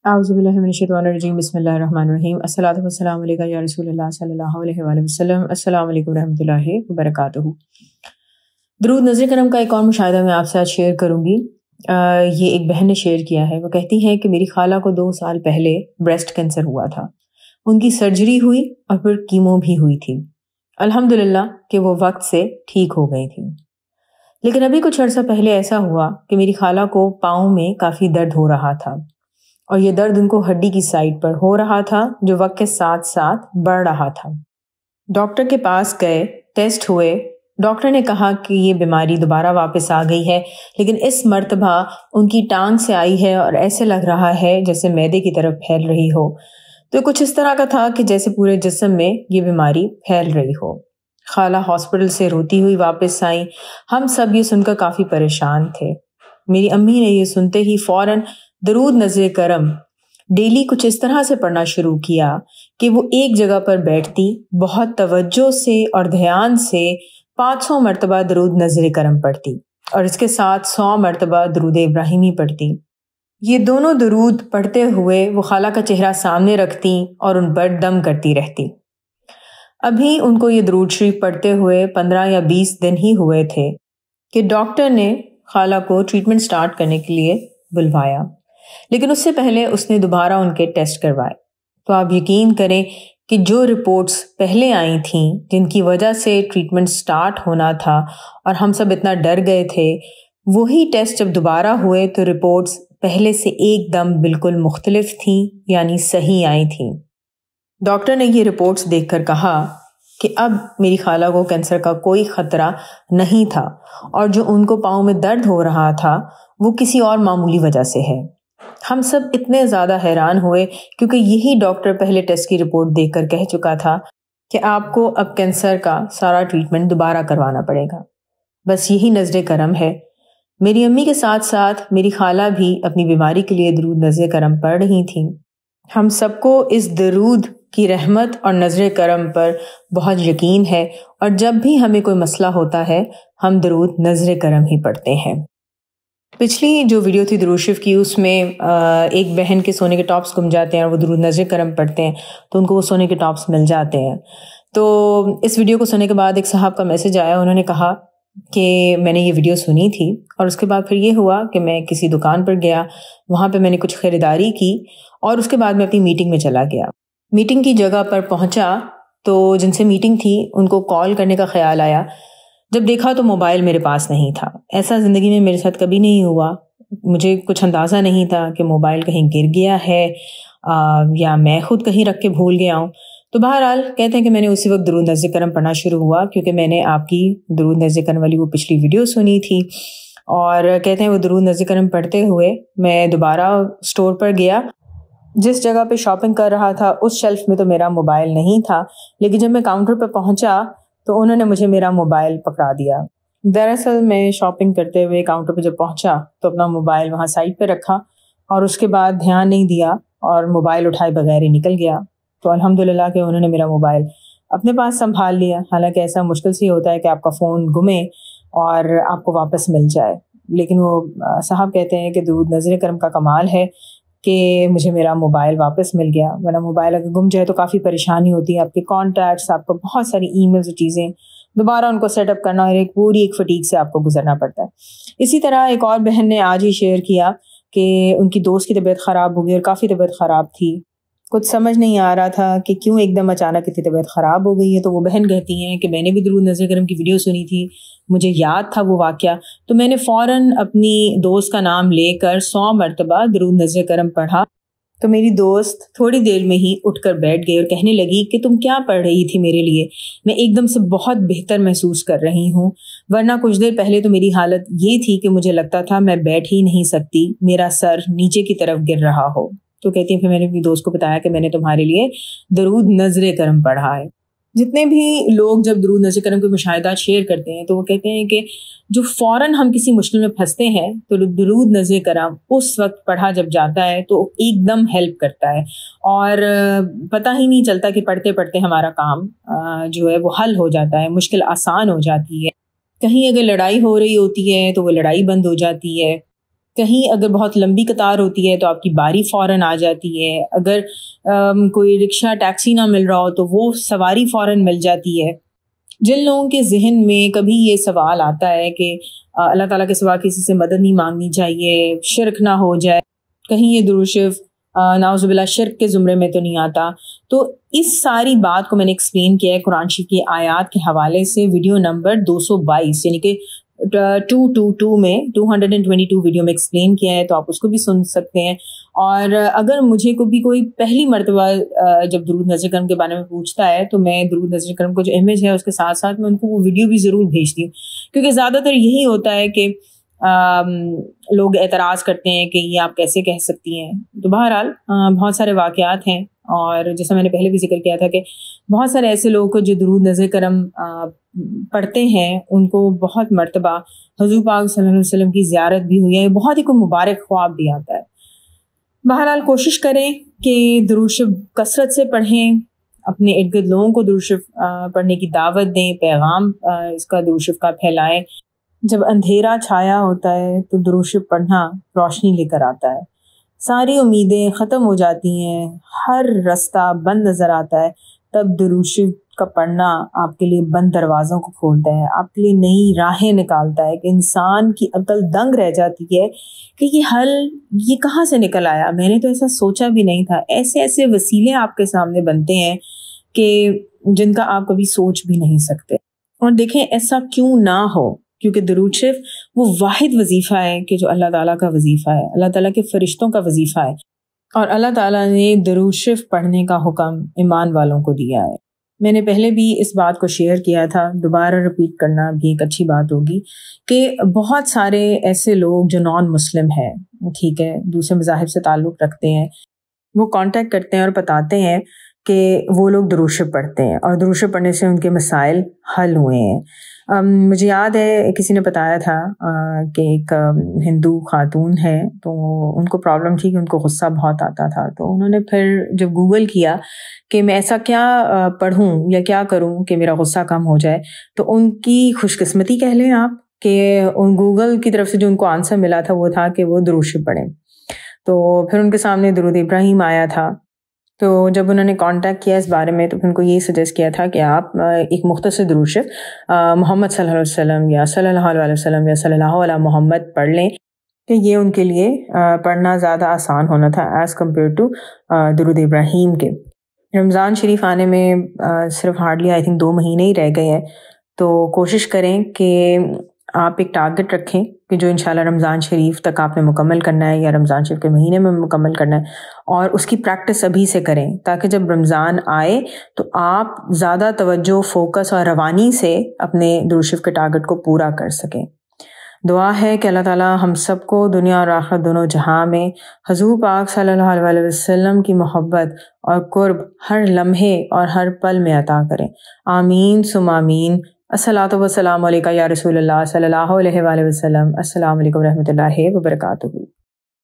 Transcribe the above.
औज़ुबिल्लाहिमिनश्शैतानिर्रजीम बिस्मिल्लाहिर्रहमानिर्रहीम अस्सलातु वस्सलामु अलैका या रसूलल्लाह सल्लल्लाहु अलैहि वसल्लम। अस्सलामु अलैकुम रहमतुल्लाहि व बरकातुहू। दरूद नज़र करम का एक और मुशाहिदा मैं आपसे आज शेयर करूँगी। ये एक बहन ने शेयर किया है। वो कहती हैं कि मेरी खाला को 2 साल पहले ब्रेस्ट कैंसर हुआ था। उनकी सर्जरी हुई और फिर कीमो भी हुई थी। अल्हम्दुलिल्लाह कि वो वक्त से ठीक हो गई थी। लेकिन अभी कुछ अर्सा पहले ऐसा हुआ कि मेरी खाला को पाँव में काफ़ी दर्द हो रहा था और ये दर्द उनको हड्डी की साइड पर हो रहा था जो वक्त के साथ साथ बढ़ रहा था। डॉक्टर के पास गए, टेस्ट हुए। डॉक्टर ने कहा कि ये बीमारी दोबारा वापस आ गई है, लेकिन इस मर्तबा उनकी टांग से आई है और ऐसे लग रहा है जैसे मैदे की तरफ फैल रही हो। तो कुछ इस तरह का था कि जैसे पूरे जिस्म में ये बीमारी फैल रही हो। खाला हॉस्पिटल से रोती हुई वापस आई। हम सब ये सुनकर काफ़ी परेशान थे। मेरी अम्मी ने ये सुनते ही फ़ौरन दरूद नज़र करम डेली कुछ इस तरह से पढ़ना शुरू किया कि वो एक जगह पर बैठती, बहुत तवज्जो से और ध्यान से 500 मरतबा दरूद नज़र करम पढ़ती और इसके साथ 100 मरतबा दरूद इब्राहिमी पढ़ती। ये दोनों दरूद पढ़ते हुए वो खाला का चेहरा सामने रखती और उन पर दम करती रहती। अभी उनको ये दरूद शरीफ पढ़ते हुए 15 या 20 दिन ही हुए थे कि डॉक्टर ने खाला को ट्रीटमेंट स्टार्ट करने के लिए बुलवाया, लेकिन उससे पहले उसने दोबारा उनके टेस्ट करवाए। तो आप यकीन करें कि जो रिपोर्ट्स पहले आई थीं, जिनकी वजह से ट्रीटमेंट स्टार्ट होना था और हम सब इतना डर गए थे, वही टेस्ट जब दोबारा हुए तो रिपोर्ट्स पहले से एकदम बिल्कुल मुख्तलिफ थीं, यानी सही आई थीं। डॉक्टर ने ये रिपोर्ट्स देखकर कहा कि अब मेरी खाला को कैंसर का कोई ख़तरा नहीं था और जो उनको पाँव में दर्द हो रहा था वो किसी और मामूली वजह से है। हम सब इतने ज़्यादा हैरान हुए क्योंकि यही डॉक्टर पहले टेस्ट की रिपोर्ट देखकर कह चुका था कि आपको अब कैंसर का सारा ट्रीटमेंट दोबारा करवाना पड़ेगा। बस यही नज़र करम है। मेरी अम्मी के साथ साथ मेरी खाला भी अपनी बीमारी के लिए दरूद नज़र करम पढ़ रही थी। हम सबको इस दरूद की रहमत और नज़र करम पर बहुत यकीन है और जब भी हमें कोई मसला होता है हम दरूद नज़र करम ही पढ़ते हैं। पिछली जो वीडियो थी दरूद शरीफ की, उसमें एक बहन के सोने के टॉप्स गुम जाते हैं और वो दरूद नज़र करम पढ़ते हैं तो उनको वो सोने के टॉप्स मिल जाते हैं। तो इस वीडियो को सुनने के बाद एक साहब का मैसेज आया। उन्होंने कहा कि मैंने ये वीडियो सुनी थी और उसके बाद फिर ये हुआ कि मैं किसी दुकान पर गया, वहाँ पे मैंने कुछ ख़रीदारी की और उसके बाद मैं अपनी मीटिंग में चला गया। मीटिंग की जगह पर पहुँचा तो जिनसे मीटिंग थी उनको कॉल करने का ख़्याल आया। जब देखा तो मोबाइल मेरे पास नहीं था। ऐसा ज़िंदगी में मेरे साथ कभी नहीं हुआ। मुझे कुछ अंदाज़ा नहीं था कि मोबाइल कहीं गिर गया है या मैं ख़ुद कहीं रख के भूल गया हूँ। तो बहरहाल कहते हैं कि मैंने उसी वक्त दरूद नज़र करम पढ़ना शुरू हुआ क्योंकि मैंने आपकी दरूद नज़र करम वाली वो पिछली वीडियो सुनी थी। और कहते हैं वो दरूद नज़र करम पढ़ते हुए मैं दोबारा स्टोर पर गया। जिस जगह पे शॉपिंग कर रहा था उस शेल्फ में तो मेरा मोबाइल नहीं था, लेकिन जब मैं काउंटर पर पहुंचा तो उन्होंने मुझे मेरा मोबाइल पकड़ा दिया। दरअसल मैं शॉपिंग करते हुए काउंटर पर जब पहुंचा तो अपना मोबाइल वहां साइड पे रखा और उसके बाद ध्यान नहीं दिया और मोबाइल उठाए बगैर ही निकल गया। तो अल्हम्दुलिल्लाह कि उन्होंने मेरा मोबाइल अपने पास संभाल लिया। हालांकि ऐसा मुश्किल से होता है कि आपका फ़ोन गुमे और आपको वापस मिल जाए, लेकिन वो साहब कहते हैं कि दरूद नज़र करम का कमाल है कि मुझे मेरा मोबाइल वापस मिल गया। वरना मोबाइल अगर गुम जाए तो काफ़ी परेशानी होती है। आपके कॉन्टैक्ट्स, आपको बहुत सारी ईमेल्स और चीज़ें दोबारा उनको सेटअप करना और एक पूरी फटीक से आपको गुजरना पड़ता है। इसी तरह एक और बहन ने आज ही शेयर किया कि उनकी दोस्त की तबीयत ख़राब हो गई और काफ़ी तबीयत ख़राब थी। कुछ समझ नहीं आ रहा था कि क्यों एकदम अचानक इतनी तबीयत ख़राब हो गई है। तो वो बहन कहती हैं कि मैंने भी दरूद नज़र करम की वीडियो सुनी थी, मुझे याद था वो वाक़या, तो मैंने फ़ौरन अपनी दोस्त का नाम लेकर 100 मरतबा दरूद नज़र करम पढ़ा। तो मेरी दोस्त थोड़ी देर में ही उठकर बैठ गई और कहने लगी कि तुम क्या पढ़ रही थी मेरे लिए? मैं एकदम से बहुत बेहतर महसूस कर रही हूँ, वरना कुछ देर पहले तो मेरी हालत ये थी कि मुझे लगता था मैं बैठ ही नहीं सकती, मेरा सर नीचे की तरफ गिर रहा हो। तो कहती है फिर मैंने अपनी दोस्त को बताया कि मैंने तुम्हारे लिए दरूद नज़र करम पढ़ा है। जितने भी लोग जब दरूद नज़र करम के मुशाहिदात शेयर करते हैं तो वो कहते हैं कि जो फ़ौरन हम किसी मुश्किल में फंसते हैं तो दरूद नज़र करम उस वक्त पढ़ा जब जाता है तो एकदम हेल्प करता है और पता ही नहीं चलता कि पढ़ते पढ़ते हमारा काम जो है वो हल हो जाता है, मुश्किल आसान हो जाती है। कहीं अगर लड़ाई हो रही होती है तो वो लड़ाई बंद हो जाती है। کہیں اگر بہت لمبی قطار ہوتی ہے تو آپ کی باری فوراً آ جاتی ہے، اگر کوئی رکشہ ٹیکسی نہ مل رہا ہو تو وہ سواری فوراً مل جاتی ہے۔ جن لوگوں کے ذہن میں کبھی یہ سوال آتا ہے کہ اللہ تعالیٰ کے سوا کسی سے مدد نہیں مانگنی چاہیے، شرک نہ ہو جائے، کہیں یہ درود شریف نعوذ باللہ شرک کے زمرے میں تو نہیں آتا، تو اس ساری بات کو میں نے ایکسپلین کیا ہے قرآن شریف کی آیات کے حوالے سے ویڈیو نمبر 222 یعنی کہ 222 میں 222 ویڈیو میں ایکسپلین کیا ہے، تو آپ اس کو بھی سن سکتے ہیں۔ اور اگر مجھے کوئی پہلی مرتبہ جب درود نظر کرم کے بارے میں پوچھتا ہے تو میں درود نظر کرم کو جو امیج ہے اس کے ساتھ ساتھ میں ان کو وہ ویڈیو بھی ضرور بھیجتی ہوں، کیونکہ زیادہ تر یہی ہوتا ہے کہ لوگ اعتراض کرتے ہیں کہ یہ آپ کیسے کہہ سکتی ہیں۔ تو بہرحال بہت سارے واقعات ہیں، اور جیسا میں نے پہلے بھی ذکر کیا تھا کہ بہت سارے ایسے لوگوں کو جو درود نظر کرم پڑھتے ہیں ان کو بہت مرتبہ حضور پاک صلی اللہ علیہ وسلم کی زیارت بھی ہوئی ہے، بہت ہی کوئی مبارک خواب بھی آتا ہے۔ بہرحال کوشش کریں کہ درود شریف کثرت سے پڑھیں، اپنے ارد گرد لوگوں کو درود شریف پڑھنے کی دعوت دیں، پیغام اس کا درود شریف کا پھیلائیں۔ جب اندھیرا چھایا ہوتا ہے تو درود شریف پڑھنا روشنی لے کر آتا ہے، ساری امیدیں ختم ہو جاتی ہیں، ہر رستہ بند نظر آتا ہے، تب درود شریف کا پڑھنا آپ کے لیے بند دروازوں کو کھولتا ہے، آپ کے لیے نئی راہیں نکالتا ہے کہ انسان کی عقل دنگ رہ جاتی ہے کہ یہ کہاں سے نکل آیا، میں نے تو ایسا سوچا بھی نہیں تھا۔ ایسے ایسے وسیلے آپ کے سامنے بنتے ہیں کہ جن کا آپ کبھی سوچ بھی نہیں سکتے۔ اور دیکھیں ایسا کیوں نہ ہو، کیونکہ درود شریف وہ واحد وظیفہ ہے کہ جو اللہ تعالیٰ کا وظیفہ ہے، اللہ تعالیٰ کے فرشتوں کا وظیفہ ہے، اور اللہ تعالیٰ نے درود شریف پڑھنے کا حکم ایمان والوں کو دیا ہے۔ میں نے پہلے بھی اس بات کو شیئر کیا تھا، دوبارہ رپیٹ کرنا بھی ایک اچھی بات ہوگی کہ بہت سارے ایسے لوگ جو نان مسلم ہیں، ٹھیک ہے، دوسرے مذاہب سے تعلق رکھتے ہیں، وہ کانٹیکٹ کرتے ہیں اور بتاتے ہیں کہ وہ لوگ درود شریف پڑھتے ہیں اور درود شریف پڑھنے سے ان کے مسائل حل ہوئے ہیں۔ مجھے یاد ہے کسی نے بتایا تھا کہ ایک ہندو خاتون ہے، تو ان کو پرابلم تھی کہ ان کو غصہ بہت آتا تھا، تو انہوں نے پھر جب گوگل کیا کہ میں ایسا کیا پڑھوں یا کیا کروں کہ میرا غصہ کم ہو جائے، تو ان کی خوش قسمتی کہہ لیں آپ کہ ان گوگل کی طرف سے جو ان کو آنسر ملا تھا وہ تھا کہ وہ درود شریف پڑھیں۔ تو پھر ان کے سامنے درود ابراہیم آیا تھا، تو جب انہوں نے کانٹیکٹ کیا اس بارے میں تو پھر ان کو یہ سجیسٹ کیا تھا کہ آپ ایک مختصر درود شریف محمد صلی اللہ علیہ وسلم یا صلی اللہ علیہ وسلم یا صلی اللہ علیہ محمد پڑھ لیں، کہ یہ ان کے لیے پڑھنا زیادہ آسان ہونا تھا ایز کمپیئر ٹو درود ابراہیم کے۔ رمضان شریف آنے میں صرف ہارڈلی آئی تھنک 2 مہینے ہی رہ گئے ہیں، تو کوشش کریں کہ آپ ایک ٹارگٹ رکھیں کہ جو انشاءاللہ رمضان شریف تک آپ نے مکمل کرنا ہے یا رمضان شریف کے مہینے میں مکمل کرنا ہے، اور اس کی پریکٹس ابھی سے کریں تاکہ جب رمضان آئے تو آپ زیادہ توجہ، فوکس اور روانی سے اپنے درود شریف کے ٹارگٹ کو پورا کر سکیں۔ دعا ہے کہ اللہ تعالیٰ ہم سب کو دنیا اور آخرت دونوں جہاں میں حضور پاک صلی اللہ علیہ وسلم کی محبت اور قرب ہر لمحے اور ہر پل میں عطا کریں، آمین ثم آمین۔ الصلاۃ والسلام علیکہ یا رسول اللہ صلی اللہ علیہ وآلہ وسلم۔ السلام علیکم ورحمۃ اللہ وبرکاتہ۔